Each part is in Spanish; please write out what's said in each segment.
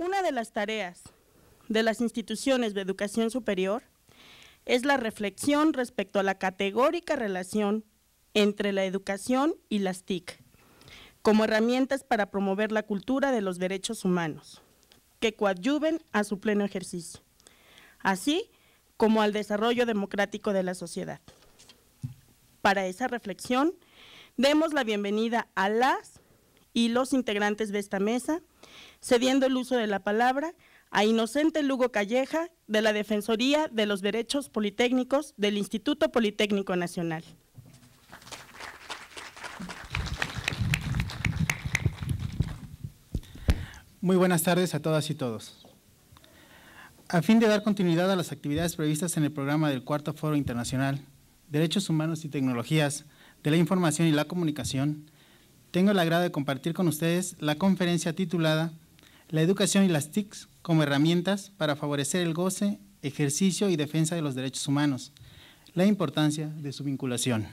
Una de las tareas de las instituciones de educación superior es la reflexión respecto a la categórica relación entre la educación y las TIC, como herramientas para promover la cultura de los derechos humanos, que coadyuven a su pleno ejercicio, así como al desarrollo democrático de la sociedad. Para esa reflexión, demos la bienvenida a las y los integrantes de esta mesa, cediendo el uso de la palabra a Inocente Lugo Calleja, de la Defensoría de los Derechos Politécnicos del Instituto Politécnico Nacional. Muy buenas tardes a todas y todos. A fin de dar continuidad a las actividades previstas en el programa del Cuarto Foro Internacional Derechos Humanos y Tecnologías de la Información y la Comunicación, tengo el agrado de compartir con ustedes la conferencia titulada La educación y las TICs como herramientas para favorecer el goce, ejercicio y defensa de los derechos humanos, la importancia de su vinculación,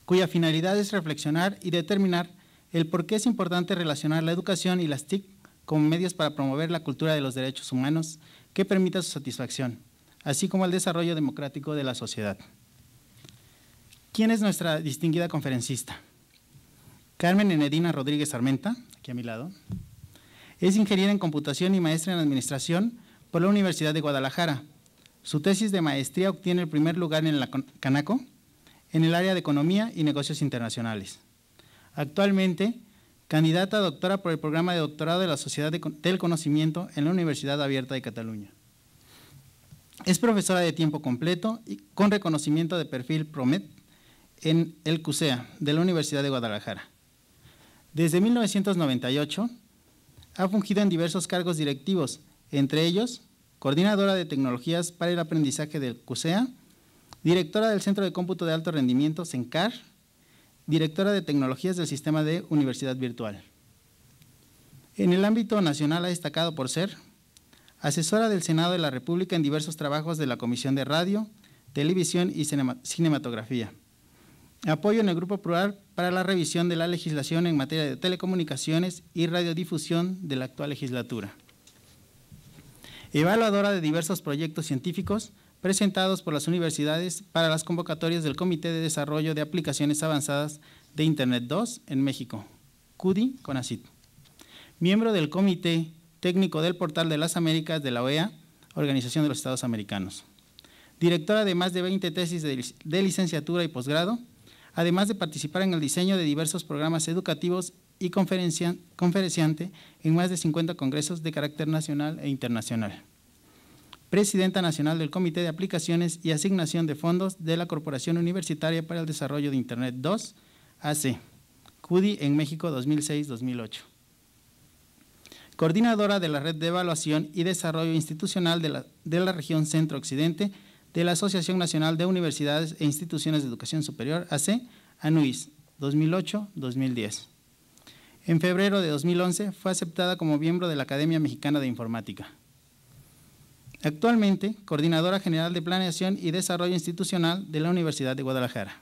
cuya finalidad es reflexionar y determinar el por qué es importante relacionar la educación y las TIC como medios para promover la cultura de los derechos humanos que permita su satisfacción, así como el desarrollo democrático de la sociedad. ¿Quién es nuestra distinguida conferencista? Carmen Enedina Rodríguez Armenta, aquí a mi lado. Es ingeniera en computación y maestra en administración por la Universidad de Guadalajara. Su tesis de maestría obtiene el primer lugar en la Canaco en el área de Economía y Negocios Internacionales. Actualmente, candidata a doctora por el programa de doctorado de la Sociedad del Conocimiento en la Universidad Abierta de Cataluña. Es profesora de tiempo completo y con reconocimiento de perfil PROMET en el CUSEA de la Universidad de Guadalajara. Desde 1998 ha fungido en diversos cargos directivos, entre ellos coordinadora de tecnologías para el aprendizaje del CUSEA, directora del Centro de Cómputo de Alto Rendimiento, CENCAR, directora de tecnologías del Sistema de Universidad Virtual. En el ámbito nacional ha destacado por ser asesora del Senado de la República en diversos trabajos de la Comisión de Radio, Televisión y Cinematografía. Apoyo en el Grupo Plural para la revisión de la legislación en materia de telecomunicaciones y radiodifusión de la actual legislatura. Evaluadora de diversos proyectos científicos presentados por las universidades para las convocatorias del Comité de Desarrollo de Aplicaciones Avanzadas de Internet 2 en México, CUDI-CONACYT. Miembro del Comité Técnico del Portal de las Américas de la OEA, Organización de los Estados Americanos. Directora de más de 20 tesis de licenciatura y posgrado, además de participar en el diseño de diversos programas educativos y conferenciante en más de 50 congresos de carácter nacional e internacional. Presidenta nacional del Comité de Aplicaciones y Asignación de Fondos de la Corporación Universitaria para el Desarrollo de Internet 2, AC, CUDI en México 2006-2008. Coordinadora de la Red de Evaluación y Desarrollo Institucional de la Región Centro-Occidente de la Asociación Nacional de Universidades e Instituciones de Educación Superior, AC, ANUIS, 2008-2010. En febrero de 2011 fue aceptada como miembro de la Academia Mexicana de Informática. Actualmente, Coordinadora General de Planeación y Desarrollo Institucional de la Universidad de Guadalajara.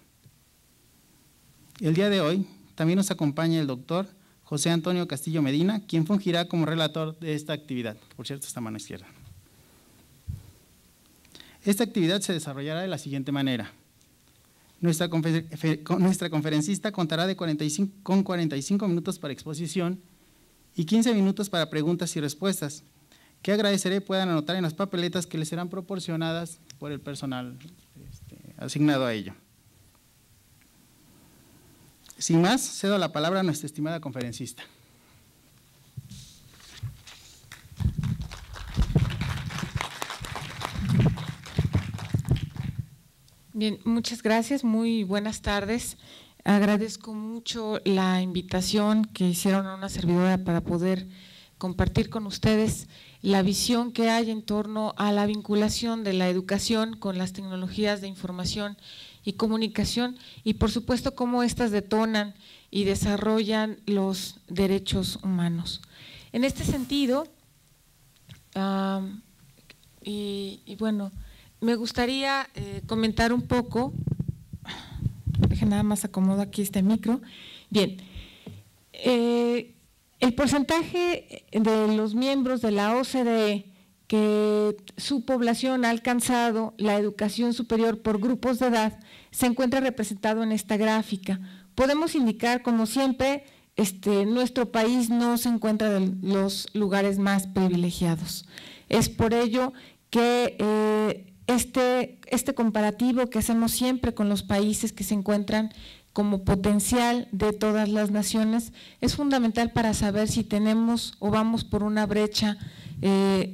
El día de hoy también nos acompaña el doctor José Antonio Castillo Medina, quien fungirá como relator de esta actividad, por cierto, esta mano izquierda. Esta actividad se desarrollará de la siguiente manera. Nuestra conferencista contará con 45 minutos para exposición y 15 minutos para preguntas y respuestas, que agradeceré puedan anotar en las papeletas que les serán proporcionadas por el personal asignado a ello. Sin más, cedo la palabra a nuestra estimada conferencista. Bien, muchas gracias, muy buenas tardes. Agradezco mucho la invitación que hicieron a una servidora para poder compartir con ustedes la visión que hay en torno a la vinculación de la educación con las tecnologías de información y comunicación y por supuesto cómo éstas detonan y desarrollan los derechos humanos. En este sentido, bueno, me gustaría comentar un poco, deje nada más acomodo aquí este micro. Bien, El porcentaje de los miembros de la OCDE que su población ha alcanzado la educación superior por grupos de edad se encuentra representado en esta gráfica. Podemos indicar, como siempre, nuestro país no se encuentra en los lugares más privilegiados. Es por ello que este comparativo que hacemos siempre con los países que se encuentran como potencial de todas las naciones es fundamental para saber si tenemos o vamos por una brecha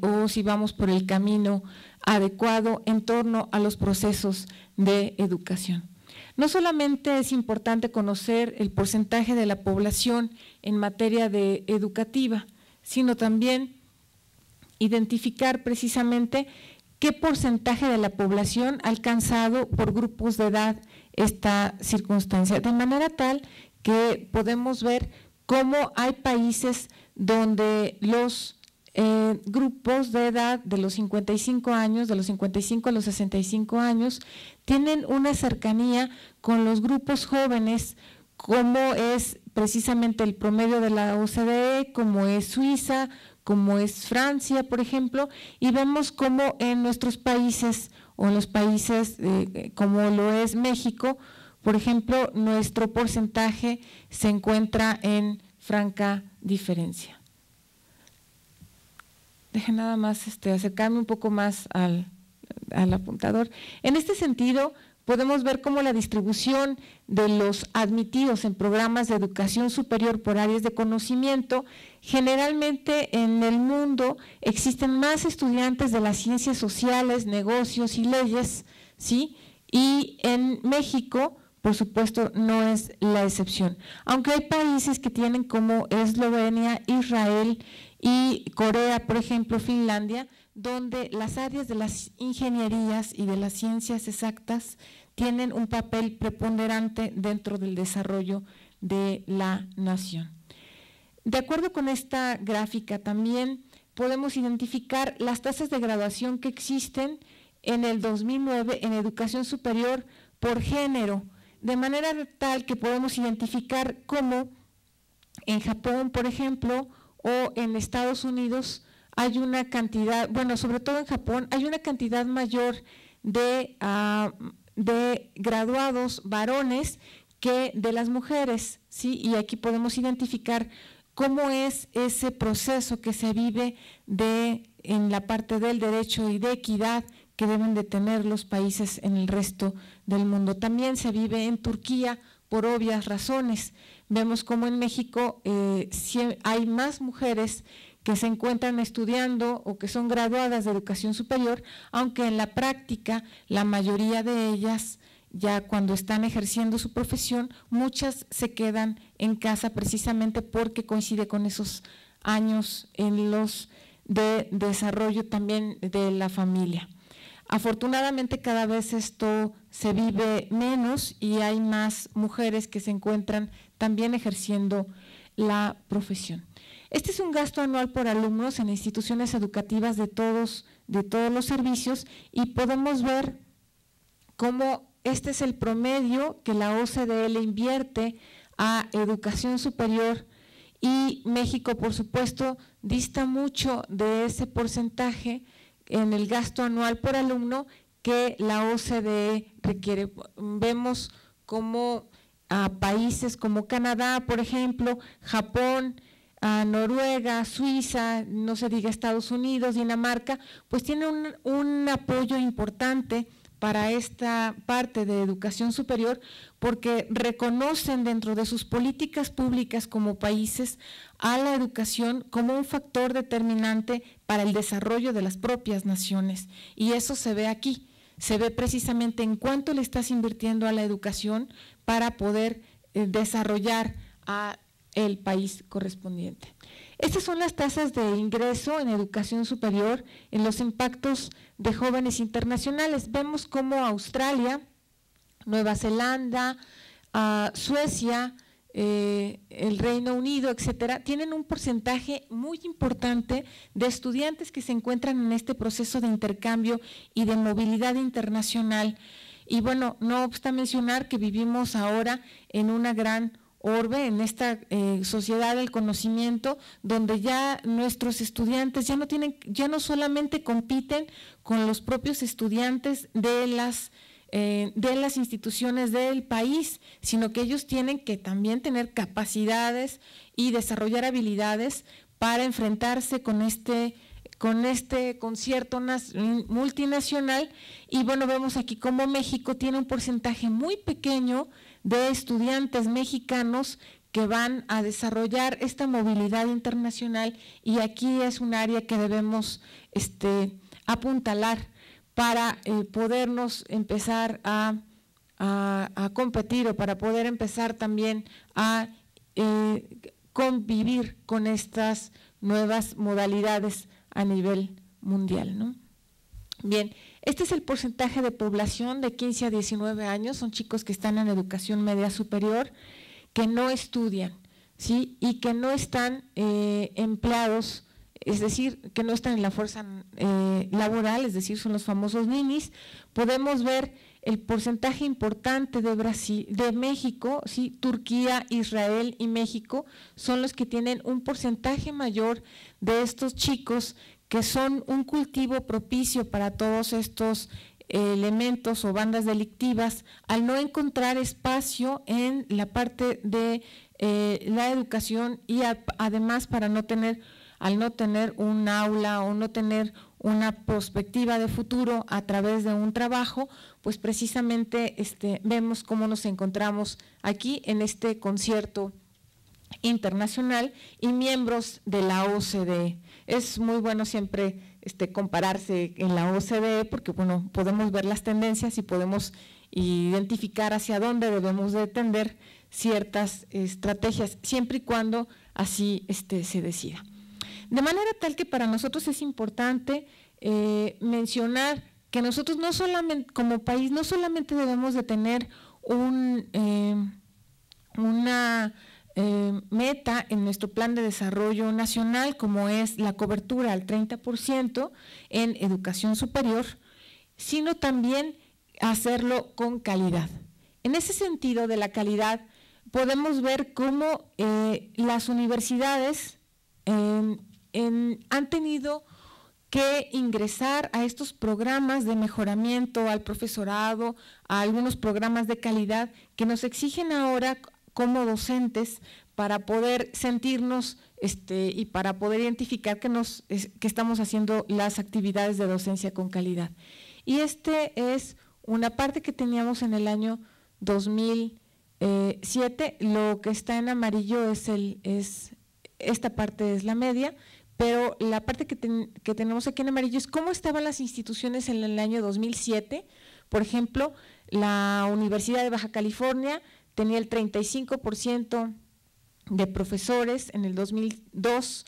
o si vamos por el camino adecuado en torno a los procesos de educación. No solamente es importante conocer el porcentaje de la población en materia educativa, sino también identificar precisamente qué porcentaje de la población ha alcanzado por grupos de edad esta circunstancia, de manera tal que podemos ver cómo hay países donde los grupos de edad de los 55 años, de los 55 a los 65 años, tienen una cercanía con los grupos jóvenes, como es precisamente el promedio de la OCDE, como es Suiza, como es Francia, por ejemplo, y vemos cómo en nuestros países o en los países como lo es México, por ejemplo, nuestro porcentaje se encuentra en franca diferencia. Dejen nada más acercarme un poco más al apuntador. En este sentido, podemos ver cómo la distribución de los admitidos en programas de educación superior por áreas de conocimiento, generalmente en el mundo existen más estudiantes de las ciencias sociales, negocios y leyes, ¿sí? Y en México, por supuesto, no es la excepción. Aunque hay países que tienen como Eslovenia, Israel y Corea, por ejemplo, Finlandia, donde las áreas de las ingenierías y de las ciencias exactas tienen un papel preponderante dentro del desarrollo de la nación. De acuerdo con esta gráfica, también podemos identificar las tasas de graduación que existen en el 2009 en educación superior por género, de manera tal que podemos identificar cómo en Japón, por ejemplo, o en Estados Unidos hay una cantidad, bueno, sobre todo en Japón, hay una cantidad mayor de graduados varones que de las mujeres, ¿sí? Y aquí podemos identificar cómo es ese proceso que se vive en la parte del derecho y de equidad que deben de tener los países en el resto del mundo. También se vive en Turquía por obvias razones. Vemos cómo en México hay más mujeres que se encuentran estudiando o que son graduadas de educación superior, aunque en la práctica la mayoría de ellas, ya cuando están ejerciendo su profesión, muchas se quedan en casa precisamente porque coincide con esos años en los de desarrollo también de la familia. Afortunadamente cada vez esto se vive menos y hay más mujeres que se encuentran también ejerciendo la profesión. Este es un gasto anual por alumnos en instituciones educativas de todos los servicios y podemos ver cómo este es el promedio que la OCDE le invierte a educación superior y México, por supuesto, dista mucho de ese porcentaje en el gasto anual por alumno que la OCDE requiere. Vemos como a países como Canadá, por ejemplo, Japón, a Noruega, Suiza, no se diga Estados Unidos, Dinamarca, pues tienen un apoyo importante para esta parte de educación superior porque reconocen dentro de sus políticas públicas como países a la educación como un factor determinante para el desarrollo de las propias naciones. Y eso se ve aquí, se ve precisamente en cuánto le estás invirtiendo a la educación para poder desarrollar a el país correspondiente. Estas son las tasas de ingreso en educación superior en los impactos de jóvenes internacionales. Vemos cómo Australia, Nueva Zelanda, Suecia, el Reino Unido, etcétera, tienen un porcentaje muy importante de estudiantes que se encuentran en este proceso de intercambio y de movilidad internacional. Y bueno, no obsta mencionar que vivimos ahora en una gran orbe, en esta sociedad del conocimiento, donde ya nuestros estudiantes ya no solamente compiten con los propios estudiantes de las instituciones del país, sino que ellos tienen que también tener capacidades y desarrollar habilidades para enfrentarse con este concierto multinacional. Y bueno, vemos aquí cómo México tiene un porcentaje muy pequeño de estudiantes mexicanos que van a desarrollar esta movilidad internacional, y aquí es un área que debemos apuntalar para podernos empezar a competir, o para poder empezar también a convivir con estas nuevas modalidades a nivel mundial, ¿no? Bien, este es el porcentaje de población de 15 a 19 años, son chicos que están en educación media superior, que no estudian, ¿sí? Y que no están empleados, es decir, que no están en la fuerza laboral, es decir, son los famosos ninis. Podemos ver el porcentaje importante de Brasil, de México, ¿sí? Turquía, Israel y México son los que tienen un porcentaje mayor de estos chicos, que son un cultivo propicio para todos estos elementos o bandas delictivas, al no encontrar espacio en la parte de la educación, y además al no tener un aula o no tener una perspectiva de futuro a través de un trabajo, pues precisamente vemos cómo nos encontramos aquí en este concierto internacional y miembros de la OCDE. Es muy bueno siempre compararse en la OCDE, porque bueno, podemos ver las tendencias y podemos identificar hacia dónde debemos de tender ciertas estrategias, siempre y cuando así se decida. De manera tal que para nosotros es importante mencionar que nosotros no solamente, como país, no solamente debemos de tener una meta en nuestro plan de desarrollo nacional, como es la cobertura al 30% en educación superior, sino también hacerlo con calidad. En ese sentido de la calidad, podemos ver cómo las universidades han tenido que ingresar a estos programas de mejoramiento al profesorado, a algunos programas de calidad que nos exigen ahora como docentes para poder sentirnos y para poder identificar que estamos haciendo las actividades de docencia con calidad. Y es una parte que teníamos en el año 2007, lo que está en amarillo esta parte es la media, pero la parte que tenemos aquí en amarillo es cómo estaban las instituciones en el año 2007. Por ejemplo, la Universidad de Baja California tenía el 35% de profesores en el 2002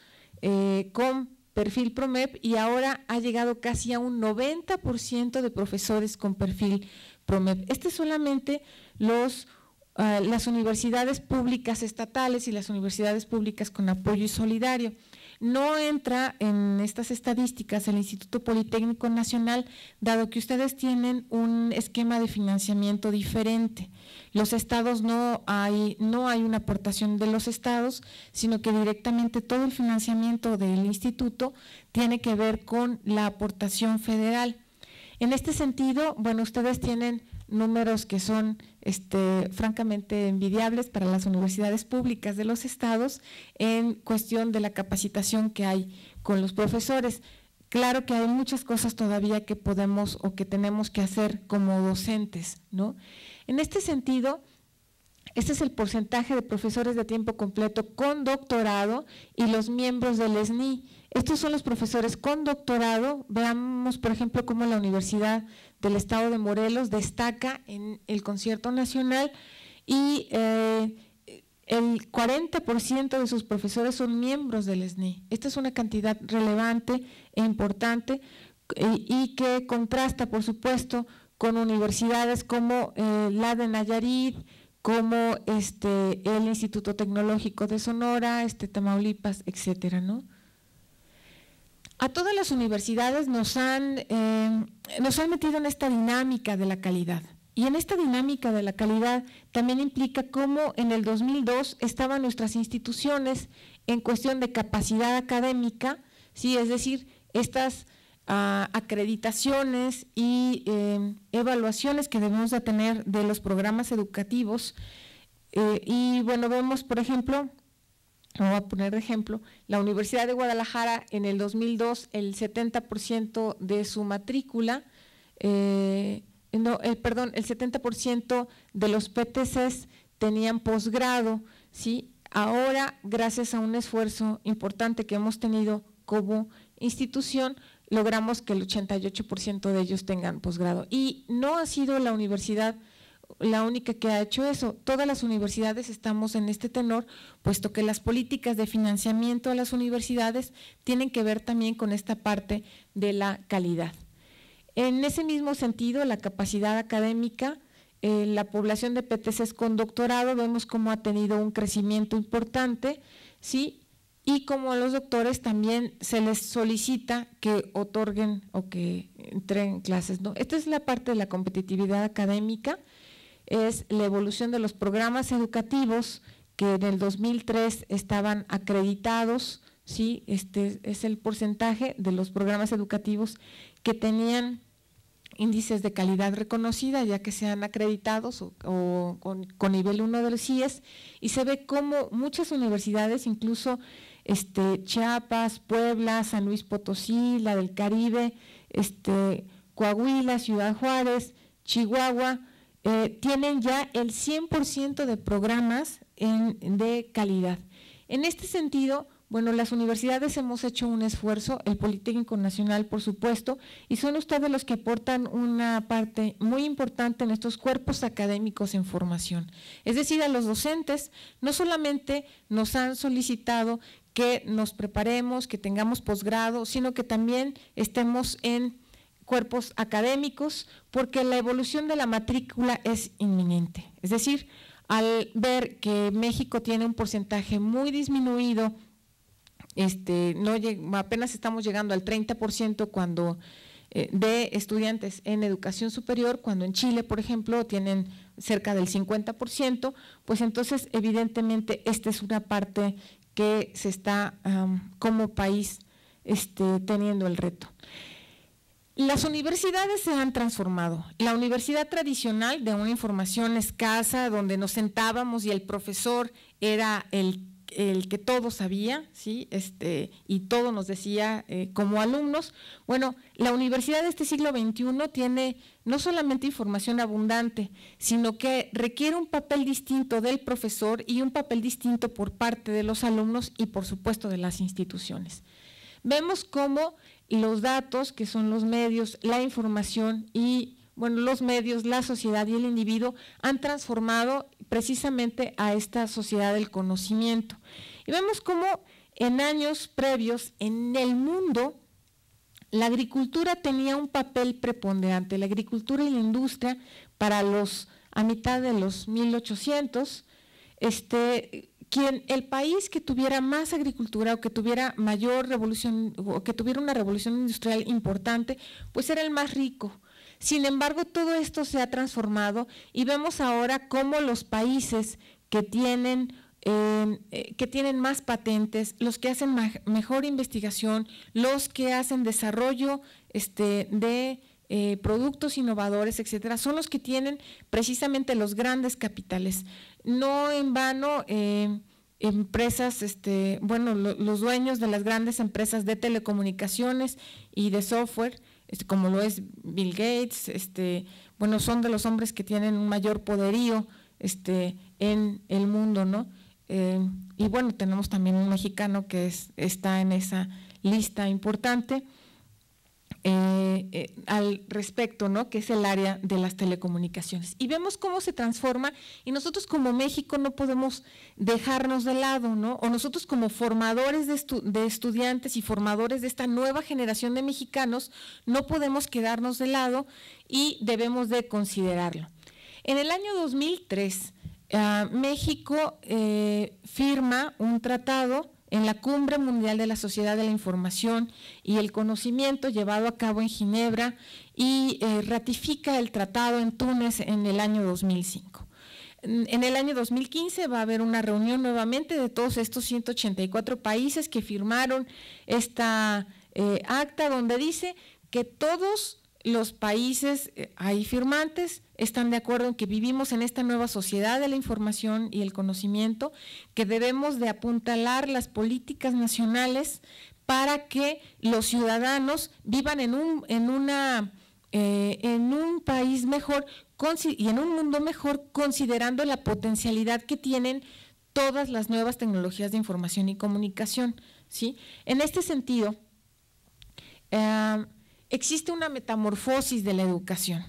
con perfil PROMEP, y ahora ha llegado casi a un 90% de profesores con perfil PROMEP. Solamente las universidades públicas estatales y las universidades públicas con apoyo y solidario. No entra en estas estadísticas el Instituto Politécnico Nacional, dado que ustedes tienen un esquema de financiamiento diferente. Los estados no hay una aportación de los estados, sino que directamente todo el financiamiento del instituto tiene que ver con la aportación federal. En este sentido, bueno, ustedes tienen números que son francamente envidiables para las universidades públicas de los estados en cuestión de la capacitación que hay con los profesores. Claro que hay muchas cosas todavía que podemos o que tenemos que hacer como docentes, ¿no? En este sentido, este es el porcentaje de profesores de tiempo completo con doctorado y los miembros del SNI. Estos son los profesores con doctorado. Veamos, por ejemplo, cómo la Universidad del Estado de Morelos destaca en el concierto nacional, y el 40% de sus profesores son miembros del SNI. Esta es una cantidad relevante e importante y que contrasta, por supuesto, con universidades como la de Nayarit, como el Instituto Tecnológico de Sonora, Tamaulipas, etcétera, ¿no? A todas las universidades nos han metido en esta dinámica de la calidad, Y en esta dinámica de la calidad también implica cómo en el 2002 estaban nuestras instituciones en cuestión de capacidad académica, ¿sí? Es decir, estas acreditaciones y evaluaciones que debemos de tener de los programas educativos. Y bueno, vemos, por ejemplo, voy a poner de ejemplo, la Universidad de Guadalajara en el 2002, el 70% de su matrícula, el 70% de los PTCs tenían posgrado, ¿sí? Ahora, gracias a un esfuerzo importante que hemos tenido como institución, logramos que el 88% de ellos tengan posgrado. Y no ha sido la universidad la única que ha hecho eso. Todas las universidades estamos en este tenor, puesto que las políticas de financiamiento a las universidades tienen que ver también con esta parte de la calidad. En ese mismo sentido, la capacidad académica, la población de PTCs con doctorado, vemos cómo ha tenido un crecimiento importante, ¿sí? Y como a los doctores también se les solicita que otorguen o que entreguen clases, ¿no? Esta es la parte de la competitividad académica, es la evolución de los programas educativos que en el 2003 estaban acreditados, ¿sí? Este es el porcentaje de los programas educativos que tenían índices de calidad reconocida, ya que sean acreditados o con nivel 1 del CIES, y se ve cómo muchas universidades, incluso Chiapas, Puebla, San Luis Potosí, la del Caribe, Coahuila, Ciudad Juárez, Chihuahua, tienen ya el 100% de programas de calidad. En este sentido, bueno, las universidades hemos hecho un esfuerzo, el Politécnico Nacional, por supuesto, y son ustedes los que aportan una parte muy importante en estos cuerpos académicos en formación. Es decir, a los docentes no solamente nos han solicitado que nos preparemos, que tengamos posgrado, sino que también estemos en cuerpos académicos, porque la evolución de la matrícula es inminente. Es decir, al ver que México tiene un porcentaje muy disminuido, apenas estamos llegando al 30% cuando de estudiantes en educación superior, cuando en Chile, por ejemplo, tienen cerca del 50%, pues entonces evidentemente esta es una parte que se está como país teniendo el reto. Las universidades se han transformado. La universidad tradicional, de una información escasa, donde nos sentábamos y el profesor era el que todo sabía, ¿sí? Y todo nos decía como alumnos. Bueno, la universidad de este siglo XXI tiene no solamente información abundante, sino que requiere un papel distinto del profesor y un papel distinto por parte de los alumnos y, por supuesto, de las instituciones. Vemos cómo los datos, que son los medios, la información y, bueno, los medios, la sociedad y el individuo han transformado precisamente a esta sociedad del conocimiento. Y vemos cómo en años previos en el mundo la agricultura tenía un papel preponderante, la agricultura y la industria para a mitad de los 1800, el país que tuviera más agricultura o que tuviera mayor revolución o que tuviera una revolución industrial importante, pues era el más rico. Sin embargo, todo esto se ha transformado y vemos ahora cómo los países que tienen más patentes, los que hacen mejor investigación, los que hacen desarrollo de productos innovadores, etcétera, son los que tienen precisamente los grandes capitales. No en vano, empresas, los dueños de las grandes empresas de telecomunicaciones y de software, como lo es Bill Gates, son de los hombres que tienen un mayor poderío en el mundo, ¿no? Y bueno, tenemos también un mexicano que está en esa lista importante al respecto, ¿no? Que es el área de las telecomunicaciones. Y vemos cómo se transforma y nosotros como México no podemos dejarnos de lado, ¿no? O nosotros como formadores de estudiantes y formadores de esta nueva generación de mexicanos no podemos quedarnos de lado y debemos de considerarlo. En el año 2003, México firma un tratado en la Cumbre Mundial de la Sociedad de la Información y el Conocimiento llevado a cabo en Ginebra y ratifica el tratado en Túnez en el año 2005. En el año 2015 va a haber una reunión nuevamente de todos estos 184 países que firmaron esta acta, donde dice que todos los países ahí firmantes están de acuerdo en que vivimos en esta nueva sociedad de la información y el conocimiento, que debemos de apuntalar las políticas nacionales para que los ciudadanos vivan en un país mejor y en un mundo mejor, considerando la potencialidad que tienen todas las nuevas tecnologías de información y comunicación, ¿sí? En este sentido, existe una metamorfosis de la educación.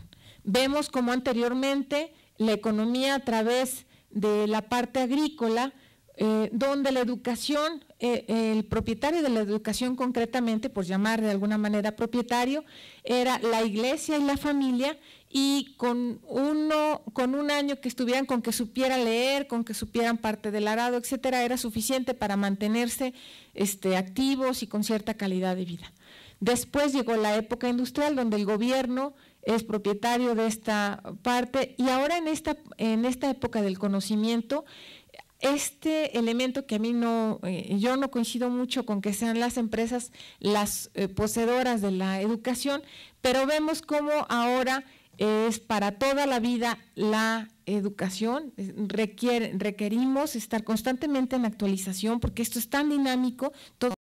Vemos como anteriormente la economía a través de la parte agrícola, donde la educación, el propietario de la educación concretamente, por llamar de alguna manera propietario, era la iglesia y la familia, y con un año que estuvieran, con que supieran leer, con que supieran parte del arado, etcétera, era suficiente para mantenerse activos y con cierta calidad de vida. Después llegó la época industrial, donde el gobierno es propietario de esta parte, y ahora en esta época del conocimiento, este elemento que a mí yo no coincido mucho con que sean las empresas las poseedoras de la educación, pero vemos cómo ahora es para toda la vida la educación. Requerimos estar constantemente en actualización, porque esto es tan dinámico.